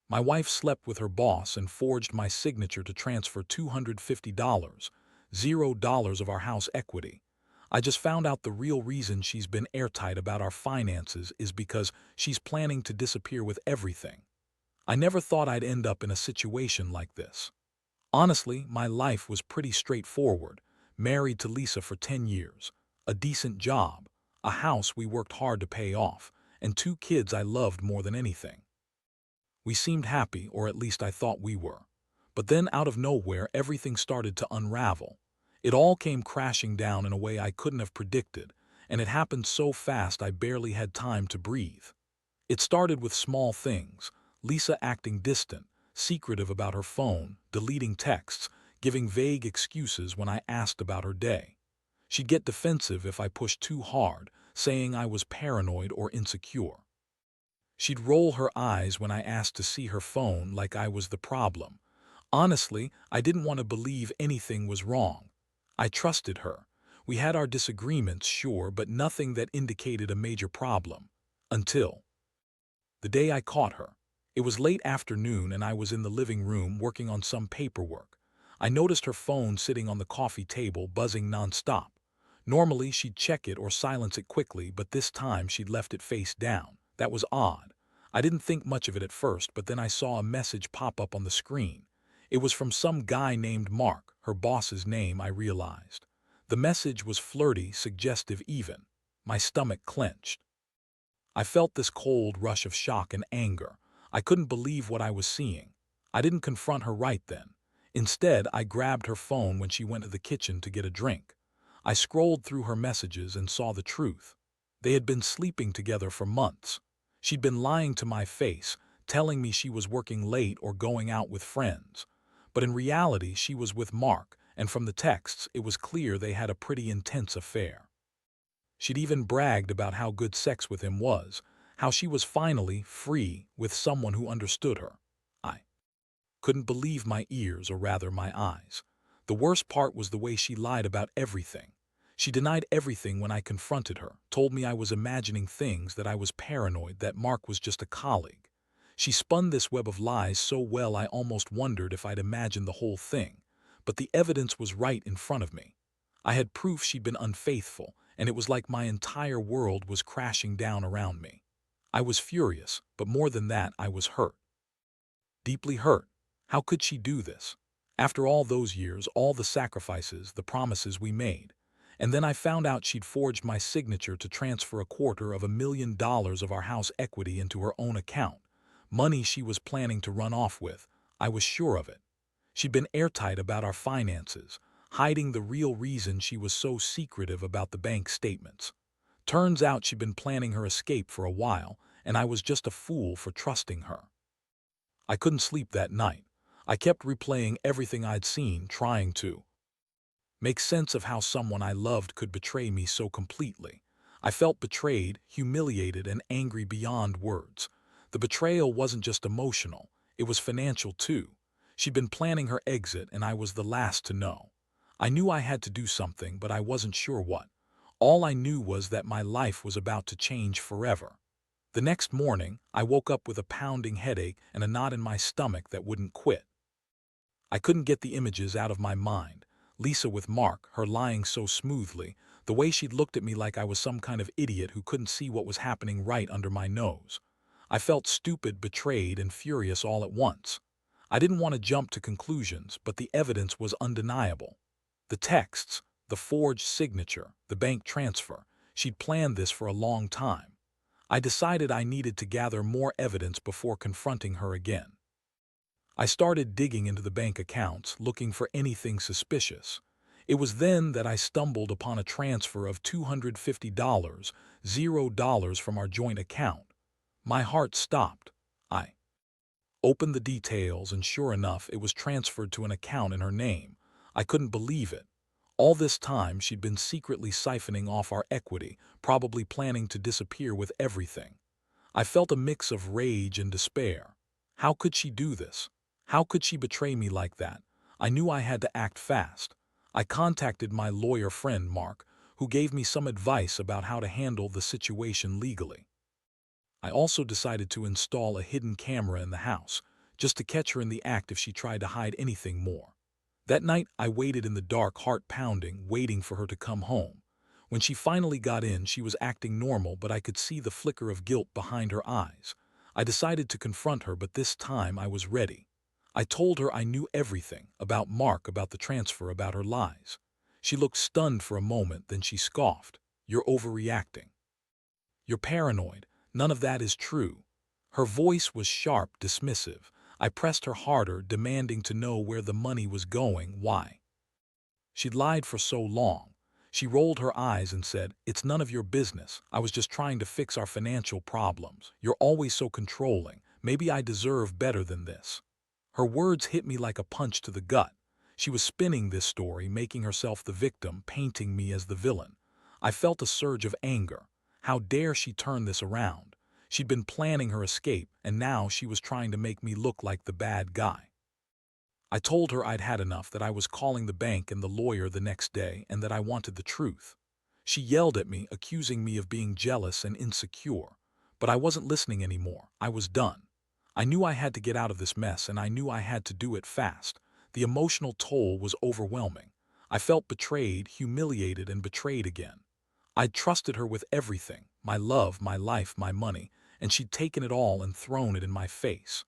My wife slept with her boss and forged my signature to transfer $250, $0 of our house equity. I just found out the real reason she's been airtight about our finances is because she's planning to disappear with everything. I never thought I'd end up in a situation like this. Honestly, my life was pretty straightforward. Married to Lisa for 10 years, a decent job, a house we worked hard to pay off, and 2 kids I loved more than anything. We seemed happy, or at least I thought we were. But then out of nowhere, everything started to unravel. It all came crashing down in a way I couldn't have predicted, and it happened so fast I barely had time to breathe. It started with small things: Lisa acting distant, secretive about her phone, deleting texts, giving vague excuses when I asked about her day. She'd get defensive if I pushed too hard, saying I was paranoid or insecure. She'd roll her eyes when I asked to see her phone like I was the problem. Honestly, I didn't want to believe anything was wrong. I trusted her. We had our disagreements, sure, but nothing that indicated a major problem. Until the day I caught her. It was late afternoon and I was in the living room working on some paperwork. I noticed her phone sitting on the coffee table, buzzing nonstop. Normally she'd check it or silence it quickly, but this time she'd left it face down. That was odd. I didn't think much of it at first, but then I saw a message pop up on the screen. It was from some guy named Mark, her boss's name, I realized. The message was flirty, suggestive even. My stomach clenched. I felt this cold rush of shock and anger. I couldn't believe what I was seeing. I didn't confront her right then. Instead, I grabbed her phone when she went to the kitchen to get a drink. I scrolled through her messages and saw the truth. They had been sleeping together for months. She'd been lying to my face, telling me she was working late or going out with friends. But in reality, she was with Mark, and from the texts, it was clear they had a pretty intense affair. She'd even bragged about how good sex with him was, how she was finally free with someone who understood her. I couldn't believe my ears, or rather my eyes. The worst part was the way she lied about everything. She denied everything when I confronted her, told me I was imagining things, that I was paranoid, that Mark was just a colleague. She spun this web of lies so well I almost wondered if I'd imagined the whole thing. But the evidence was right in front of me. I had proof she'd been unfaithful, and it was like my entire world was crashing down around me. I was furious, but more than that, I was hurt. Deeply hurt. How could she do this? After all those years, all the sacrifices, the promises we made. And then I found out she'd forged my signature to transfer $250,000 of our house equity into her own account. Money she was planning to run off with. I was sure of it. She'd been airtight about our finances, hiding the real reason she was so secretive about the bank statements. Turns out she'd been planning her escape for a while, and I was just a fool for trusting her. I couldn't sleep that night. I kept replaying everything I'd seen, trying to make sense of how someone I loved could betray me so completely. I felt betrayed, humiliated, and angry beyond words. The betrayal wasn't just emotional, it was financial too. She'd been planning her exit, and I was the last to know. I knew I had to do something, but I wasn't sure what. All I knew was that my life was about to change forever. The next morning, I woke up with a pounding headache and a knot in my stomach that wouldn't quit. I couldn't get the images out of my mind. Lisa with Mark, her lying so smoothly, the way she'd looked at me like I was some kind of idiot who couldn't see what was happening right under my nose. I felt stupid, betrayed, and furious all at once. I didn't want to jump to conclusions, but the evidence was undeniable. The texts, the forged signature, the bank transfer. She'd planned this for a long time. I decided I needed to gather more evidence before confronting her again. I started digging into the bank accounts, looking for anything suspicious. It was then that I stumbled upon a transfer of $250, $0 from our joint account. My heart stopped. I opened the details, and sure enough, it was transferred to an account in her name. I couldn't believe it. All this time, she'd been secretly siphoning off our equity, probably planning to disappear with everything. I felt a mix of rage and despair. How could she do this? How could she betray me like that? I knew I had to act fast. I contacted my lawyer friend, Mark, who gave me some advice about how to handle the situation legally. I also decided to install a hidden camera in the house, just to catch her in the act if she tried to hide anything more. That night, I waited in the dark, heart pounding, waiting for her to come home. When she finally got in, she was acting normal, but I could see the flicker of guilt behind her eyes. I decided to confront her, but this time I was ready. I told her I knew everything about Mark, about the transfer, about her lies. She looked stunned for a moment, then she scoffed. "You're overreacting. You're paranoid. None of that is true." Her voice was sharp, dismissive. I pressed her harder, demanding to know where the money was going, why. She'd lied for so long. She rolled her eyes and said, "It's none of your business. I was just trying to fix our financial problems. You're always so controlling. Maybe I deserve better than this." Her words hit me like a punch to the gut. She was spinning this story, making herself the victim, painting me as the villain. I felt a surge of anger. How dare she turn this around? She'd been planning her escape, and now she was trying to make me look like the bad guy. I told her I'd had enough, that I was calling the bank and the lawyer the next day, and that I wanted the truth. She yelled at me, accusing me of being jealous and insecure. But I wasn't listening anymore. I was done. I knew I had to get out of this mess, and I knew I had to do it fast. The emotional toll was overwhelming. I felt betrayed, humiliated, and betrayed again. I'd trusted her with everything, my love, my life, my money, and she'd taken it all and thrown it in my face.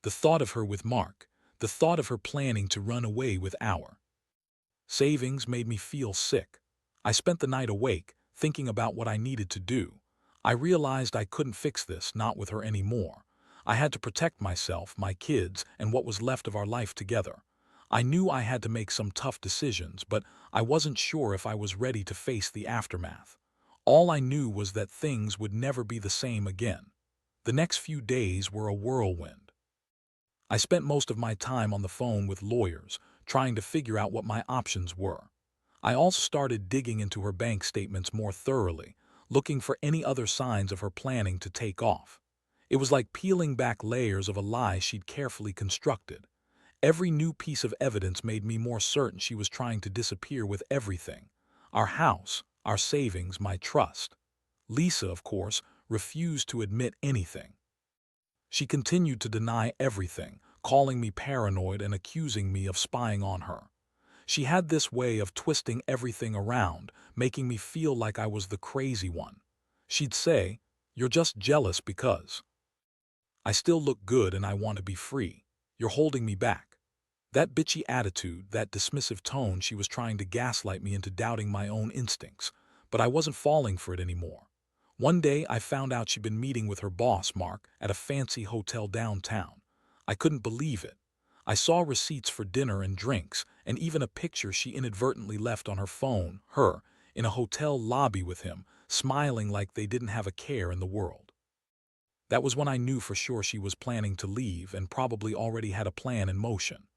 The thought of her with Mark, the thought of her planning to run away with our savings made me feel sick. I spent the night awake, thinking about what I needed to do. I realized I couldn't fix this, not with her anymore. I had to protect myself, my kids, and what was left of our life together. I knew I had to make some tough decisions, but I wasn't sure if I was ready to face the aftermath. All I knew was that things would never be the same again. The next few days were a whirlwind. I spent most of my time on the phone with lawyers, trying to figure out what my options were. I also started digging into her bank statements more thoroughly, looking for any other signs of her planning to take off. It was like peeling back layers of a lie she'd carefully constructed. Every new piece of evidence made me more certain she was trying to disappear with everything. Our house, our savings, my trust. Lisa, of course, refused to admit anything. She continued to deny everything, calling me paranoid and accusing me of spying on her. She had this way of twisting everything around, making me feel like I was the crazy one. She'd say, "You're just jealous because I still look good and I want to be free. You're holding me back." That bitchy attitude, that dismissive tone, she was trying to gaslight me into doubting my own instincts, but I wasn't falling for it anymore. One day, I found out she'd been meeting with her boss, Mark, at a fancy hotel downtown. I couldn't believe it. I saw receipts for dinner and drinks, and even a picture she inadvertently left on her phone, her, in a hotel lobby with him, smiling like they didn't have a care in the world. That was when I knew for sure she was planning to leave and probably already had a plan in motion.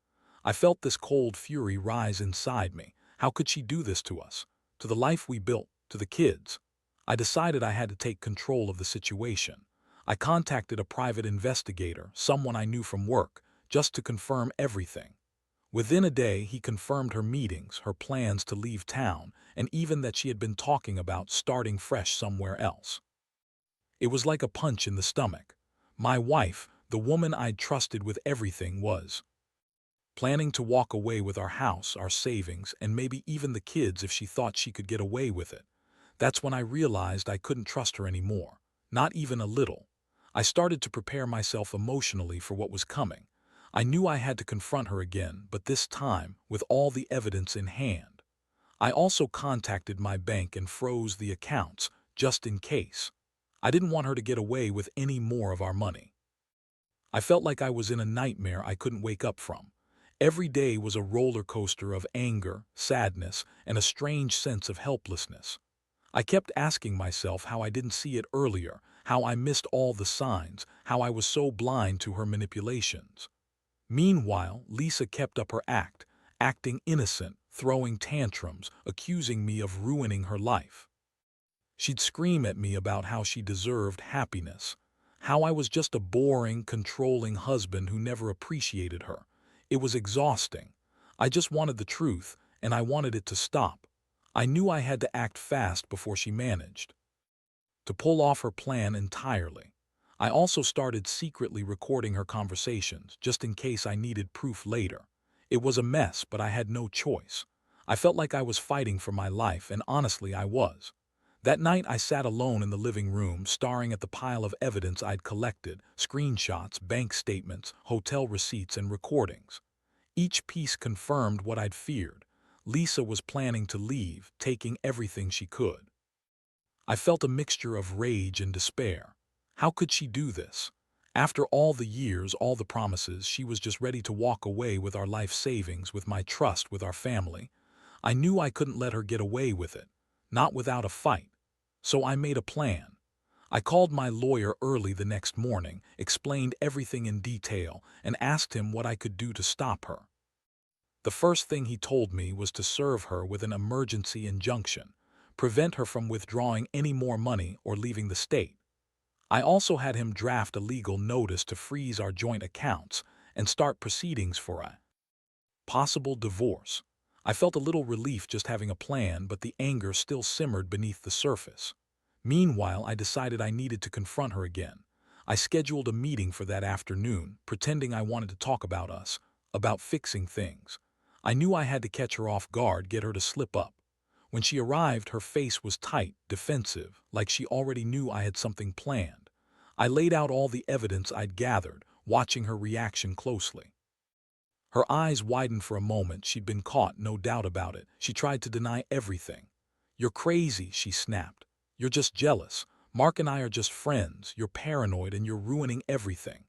I felt this cold fury rise inside me. How could she do this to us? To the life we built, to the kids? I decided I had to take control of the situation. I contacted a private investigator, someone I knew from work, just to confirm everything. Within a day, he confirmed her meetings, her plans to leave town, and even that she had been talking about starting fresh somewhere else. It was like a punch in the stomach. My wife, the woman I'd trusted with everything, was planning to walk away with our house, our savings, and maybe even the kids if she thought she could get away with it. That's when I realized I couldn't trust her anymore, not even a little. I started to prepare myself emotionally for what was coming. I knew I had to confront her again, but this time with all the evidence in hand. I also contacted my bank and froze the accounts, just in case. I didn't want her to get away with any more of our money. I felt like I was in a nightmare I couldn't wake up from. Every day was a roller coaster of anger, sadness, and a strange sense of helplessness. I kept asking myself how I didn't see it earlier, how I missed all the signs, how I was so blind to her manipulations. Meanwhile, Lisa kept up her act, acting innocent, throwing tantrums, accusing me of ruining her life. She'd scream at me about how she deserved happiness, how I was just a boring, controlling husband who never appreciated her. It was exhausting. I just wanted the truth, and I wanted it to stop. I knew I had to act fast before she managed to pull off her plan entirely. I also started secretly recording her conversations, just in case I needed proof later. It was a mess, but I had no choice. I felt like I was fighting for my life, and honestly, I was. That night, I sat alone in the living room, staring at the pile of evidence I'd collected: screenshots, bank statements, hotel receipts, and recordings. Each piece confirmed what I'd feared. Lisa was planning to leave, taking everything she could. I felt a mixture of rage and despair. How could she do this? After all the years, all the promises, she was just ready to walk away with our life savings, with my trust, with our family. I knew I couldn't let her get away with it, not without a fight. So I made a plan. I called my lawyer early the next morning, explained everything in detail, and asked him what I could do to stop her. The first thing he told me was to serve her with an emergency injunction, prevent her from withdrawing any more money or leaving the state. I also had him draft a legal notice to freeze our joint accounts and start proceedings for a possible divorce. I felt a little relief just having a plan, but the anger still simmered beneath the surface. Meanwhile, I decided I needed to confront her again. I scheduled a meeting for that afternoon, pretending I wanted to talk about us, about fixing things. I knew I had to catch her off guard, get her to slip up. When she arrived, her face was tight, defensive, like she already knew I had something planned. I laid out all the evidence I'd gathered, watching her reaction closely. Her eyes widened for a moment. She'd been caught, no doubt about it. She tried to deny everything. "You're crazy," she snapped. "You're just jealous. Mark and I are just friends. You're paranoid and you're ruining everything."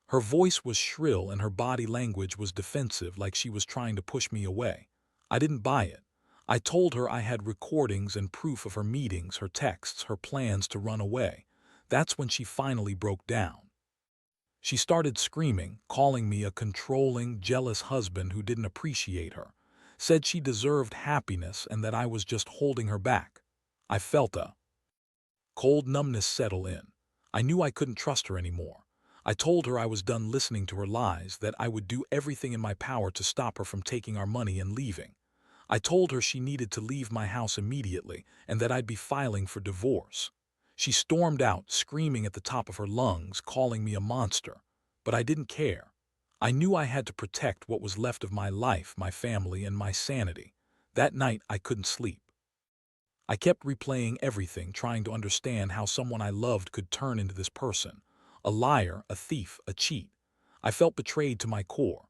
Her voice was shrill and her body language was defensive, like she was trying to push me away. I didn't buy it. I told her I had recordings and proof of her meetings, her texts, her plans to run away. That's when she finally broke down. She started screaming, calling me a controlling, jealous husband who didn't appreciate her. Said she deserved happiness and that I was just holding her back. I felt a cold numbness settle in. I knew I couldn't trust her anymore. I told her I was done listening to her lies, that I would do everything in my power to stop her from taking our money and leaving. I told her she needed to leave my house immediately and that I'd be filing for divorce. She stormed out, screaming at the top of her lungs, calling me a monster. But I didn't care. I knew I had to protect what was left of my life, my family, and my sanity. That night, I couldn't sleep. I kept replaying everything, trying to understand how someone I loved could turn into this person. A liar, a thief, a cheat. I felt betrayed to my core.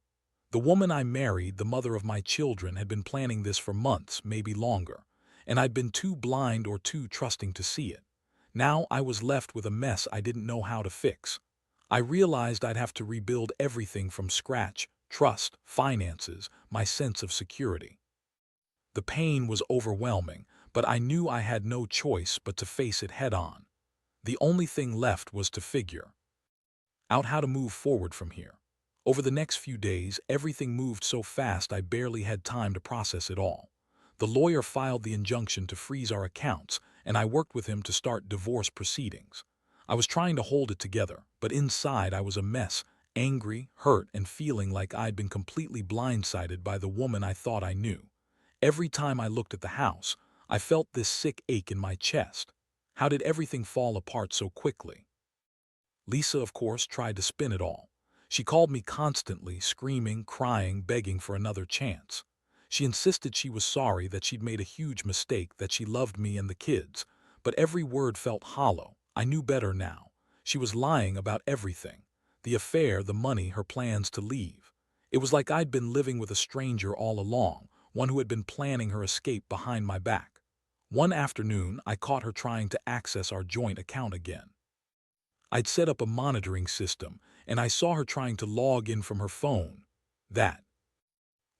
The woman I married, the mother of my children, had been planning this for months, maybe longer, and I'd been too blind or too trusting to see it. Now I was left with a mess I didn't know how to fix. I realized I'd have to rebuild everything from scratch: trust, finances, my sense of security. The pain was overwhelming, but I knew I had no choice but to face it head on. The only thing left was to figure out how to move forward from here. Over the next few days, everything moved so fast I barely had time to process it all. The lawyer filed the injunction to freeze our accounts, and I worked with him to start divorce proceedings. I was trying to hold it together, but inside I was a mess, angry, hurt, and feeling like I'd been completely blindsided by the woman I thought I knew. Every time I looked at the house, I felt this sick ache in my chest. How did everything fall apart so quickly? Lisa, of course, tried to spin it all. She called me constantly, screaming, crying, begging for another chance. She insisted she was sorry, that she'd made a huge mistake, that she loved me and the kids. But every word felt hollow. I knew better now. She was lying about everything: the affair, the money, her plans to leave. It was like I'd been living with a stranger all along, one who had been planning her escape behind my back. One afternoon, I caught her trying to access our joint account again. I'd set up a monitoring system, and I saw her trying to log in from her phone. That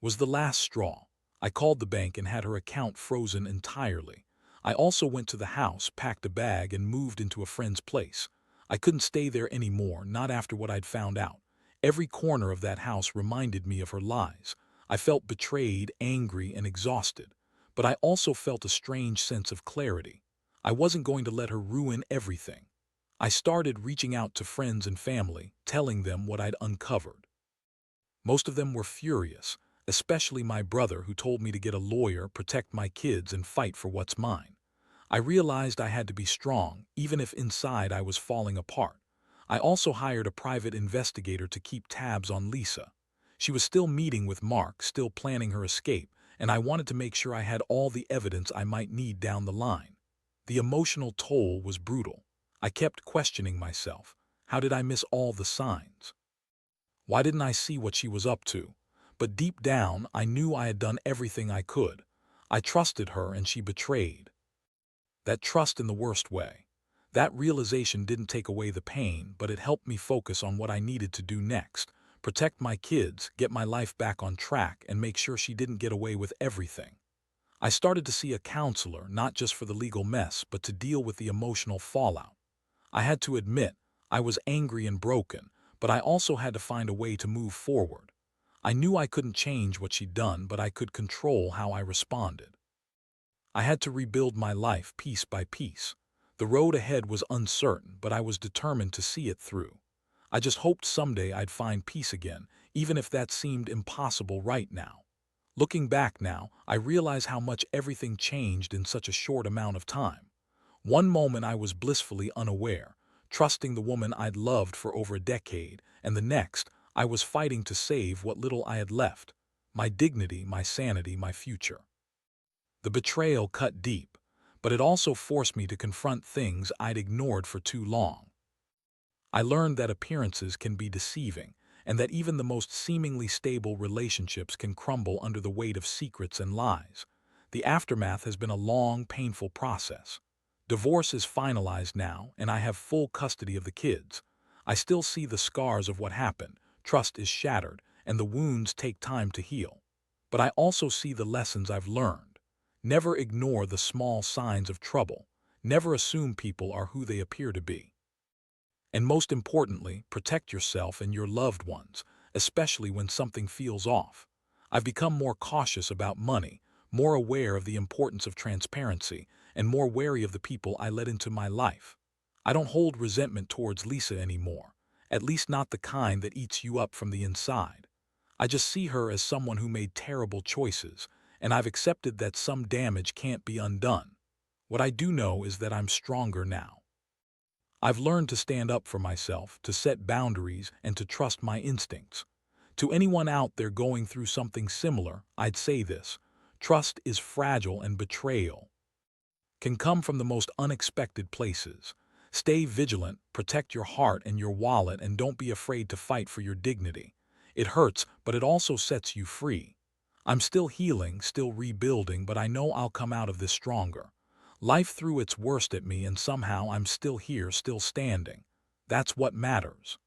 was the last straw. I called the bank and had her account frozen entirely. I also went to the house, packed a bag, and moved into a friend's place. I couldn't stay there anymore, not after what I'd found out. Every corner of that house reminded me of her lies. I felt betrayed, angry, and exhausted. But I also felt a strange sense of clarity. I wasn't going to let her ruin everything. I started reaching out to friends and family, telling them what I'd uncovered. Most of them were furious, especially my brother, who told me to get a lawyer, protect my kids, and fight for what's mine. I realized I had to be strong, even if inside I was falling apart. I also hired a private investigator to keep tabs on Lisa. She was still meeting with Mark, still planning her escape, and I wanted to make sure I had all the evidence I might need down the line. The emotional toll was brutal. I kept questioning myself. How did I miss all the signs? Why didn't I see what she was up to? But deep down, I knew I had done everything I could. I trusted her and she betrayed. That trust in the worst way. That realization didn't take away the pain, but it helped me focus on what I needed to do next. Protect my kids, get my life back on track, and make sure she didn't get away with everything. I started to see a counselor, not just for the legal mess, but to deal with the emotional fallout. I had to admit, I was angry and broken, but I also had to find a way to move forward. I knew I couldn't change what she'd done, but I could control how I responded. I had to rebuild my life piece by piece. The road ahead was uncertain, but I was determined to see it through. I just hoped someday I'd find peace again, even if that seemed impossible right now. Looking back now, I realize how much everything changed in such a short amount of time. One moment I was blissfully unaware, trusting the woman I'd loved for over a decade, and the next, I was fighting to save what little I had left: my dignity, my sanity, my future. The betrayal cut deep, but it also forced me to confront things I'd ignored for too long. I learned that appearances can be deceiving, and that even the most seemingly stable relationships can crumble under the weight of secrets and lies. The aftermath has been a long, painful process. Divorce is finalized now, and I have full custody of the kids. I still see the scars of what happened, trust is shattered, and the wounds take time to heal. But I also see the lessons I've learned. Never ignore the small signs of trouble. Never assume people are who they appear to be. And most importantly, protect yourself and your loved ones, especially when something feels off. I've become more cautious about money, more aware of the importance of transparency, and more wary of the people I let into my life. I don't hold resentment towards Lisa anymore, at least not the kind that eats you up from the inside. I just see her as someone who made terrible choices, and I've accepted that some damage can't be undone. What I do know is that I'm stronger now. I've learned to stand up for myself, to set boundaries, and to trust my instincts. To anyone out there going through something similar, I'd say this: trust is fragile, and betrayal can come from the most unexpected places. Stay vigilant, protect your heart and your wallet, and don't be afraid to fight for your dignity. It hurts, but it also sets you free. I'm still healing, still rebuilding, but I know I'll come out of this stronger. Life threw its worst at me, and somehow I'm still here, still standing. That's what matters.